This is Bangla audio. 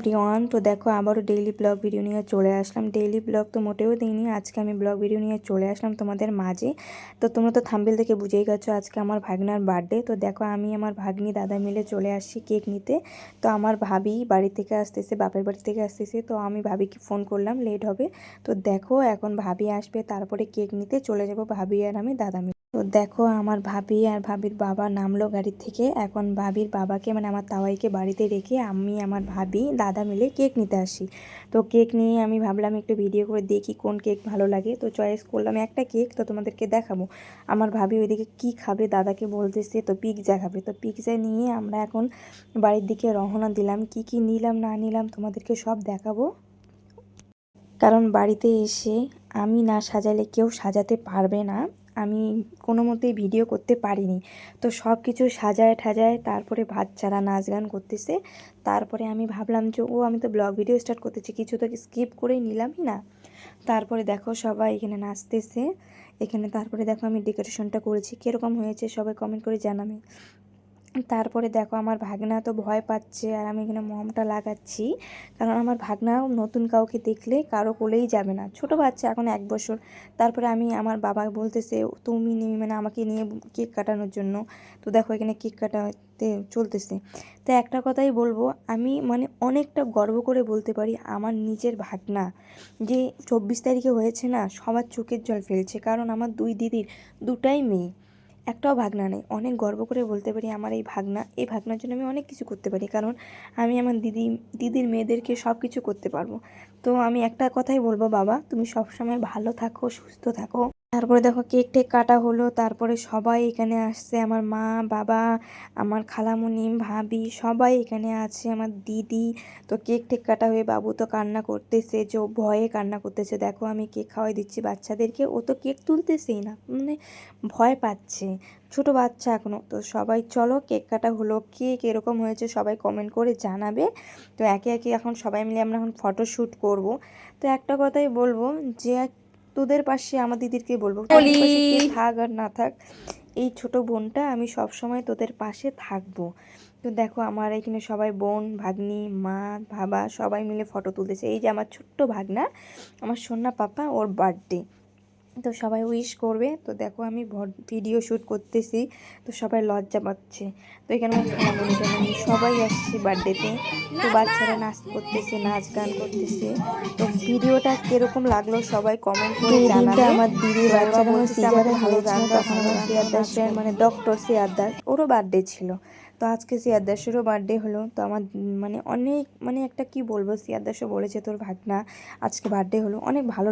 এভরিওয়ান। তো দেখো আবারও ডেইলি ব্লগ ভিডিও নিয়ে চলে আসলাম। ডেইলি ব্লগ তো মোটেও দিইনি, আজকে আমি ব্লগ ভিডিও নিয়ে চলে আসলাম তোমাদের মাঝে। তো তোমরা তো থাম্বনেল থেকে বুঝেই গেছো আজকে আমার ভাগনার বার্থডে। তো দেখো আমি আমার ভাগ্নি দাদা মিলে চলে আসছি কেক নিতে। তো আমার ভাবি বাড়ি থেকে আসতেছে, বাপের বাড়ি থেকে আসতেছে। তো আমি ভাবিকে ফোন করলাম, লেট হবে। তো দেখো এখন ভাবি আসবে, তারপরে কেক নিতে চলে যাব ভাবি আর আমি দাদা মিলে। তো দেখো আমার ভাবি আর ভাবির বাবা নামলো গাড়ি থেকে। এখন ভাবির বাবাকে মানে আমার তাওয়াইকে বাড়িতে রেখে আমি আমার ভাবি দাদা মিলে কেক নিতে আসি। তো কেক নিয়ে আমি ভাবলাম একটু ভিডিও করে দেখি কোন কেক ভালো লাগে। তো চয়েস করলাম একটা কেক, তো তোমাদেরকে দেখাবো। আমার ভাবি ওইদিকে কি খাবে দাদাকে বলতেছে, তো পিৎজা খাবে। তো পিৎজা নিয়ে আমরা এখন বাড়ির দিকে রওনা দিলাম। কি কি নিলাম না নিলাম তোমাদেরকে সব দেখাবো, কারণ বাড়িতে এসে আমি না সাজালে কেউ সাজাতে পারবে না। আমি কোনো মতেই ভিডিও করতে পারিনি। তো সব কিছু সাজায় ঠাজায় তারপরে বাচ্চারা নাচ গান করতেছে। তারপরে আমি ভাবলাম যে আমি তো ব্লগ ভিডিও স্টার্ট করতেছি, কিছু তো স্কিপ করেই নিলামই না। তারপরে দেখো সবাই এখানে নাচতেছে এখানে। তারপরে দেখো আমি ডেকোরেশনটা করেছি, কীরকম হয়েছে সবাই কমেন্ট করে জানাবে। তারপরে দেখো আমার ভাগনা তো ভয় পাচ্ছে, আর আমি এখানে মমটা লাগাচ্ছি, কারণ আমার ভাগনাও নতুন কাউকে দেখলে কারো কোলেই যাবে না, ছোট বাচ্চা এখন 1 বছর। তারপরে আমি আমার বাবা বলতেছে তুমি নিয়ে মানে আমাকে নিয়ে কেক কাটানোর জন্য। তো দেখো এখানে কেক কাটাতে চলতেছে। তো একটা কথাই বলবো, আমি মানে অনেকটা গর্ব করে বলতে পারি আমার নিজের ভাগনা যে 24 তারিখে হয়েছে না, সবার চোখের জল ফেলছে, কারণ আমার 2 দিদির 2টাই মেয়ে, একটাও ভাগনা নেই। অনেক গর্ব করে বলতে পারি আমার এই ভাগনার জন্য আমি অনেক কিছু করতে পারি, কারণ আমি আমার দিদির মেয়েদেরকে সব কিছু করতে পারবো। তো আমি একটা কথাই বলবো, বাবা তুমি সবসময় ভালো থাকো, সুস্থ থাকো। তারপরে দেখো কেক টেক কাটা হলো, তারপরে সবাই এখানে আসছে, আমার মা বাবা, আমার খালামণি ভাবি সবাই এখানে আছে, আমার দিদি। তো কেক টেক কাটা হয়ে বাবু তো কান্না করতেছে, যে ও ভয়ে কান্না করতেছে। দেখো আমি কেক খাওয়াই দিচ্ছি বাচ্চাদেরকে, ও তো কেক তুলতেছেই না, মানে ভয় পাচ্ছে, ছোট বাচ্চা এখনও। তো সবাই চলো কেক কাটা হলো, কেক এরকম হয়েছে সবাই কমেন্ট করে জানাবে। তো একে একে এখন সবাই মিলে আমরা এখন ফটোশ্যুট করব। তো একটা কথাই বলবো, যে তোদের পাশে আমার দিদিরকে বলবো, তোদের পাশে কে থাক আর না থাক, এই ছোট বোনটা আমি সব সময় তোদের পাশে থাকবো। তো দেখো আমার এখানে সবাই বোন ভাগ্নি মা বাবা সবাই মিলে ফটো তুলতেছে। এই যে আমার ছোট্ট ভাগনা, আমার সোনা পাপা, ওর বার্থডে। তো সবাই উইশ করবে। তো দেখো আমি ভিডিও শ্যুট করতেছি, তো সবাই লজ্জা পাচ্ছে। তো এখানে আমার খালামণি টালামণি সবাই আসছে বার্থডেতে। তো বাচ্চারা নাচ করতেছে, নাচ গান করতেছে। তো ভিডিওটা কিরকম লাগলো সবাই কমেন্ট করে জানাবে। আমার দিদির বাচ্চা বলতেছে আমাকে ভালো গান, তখন আমার সিয়াদ্দার ফ্রেন্ড মানে ডক্টর সিয়াদ্দার, ওরও বার্থডে ছিল। তো আজকে সিয়াদ্দাসেরও বার্থডে হলো। তো আমার মানে অনেক মানে একটা কি বলবো, সিয়াদ্দাসও বলেছে তোর ভাগনা আজকে বার্থডে হলো, অনেক ভালো।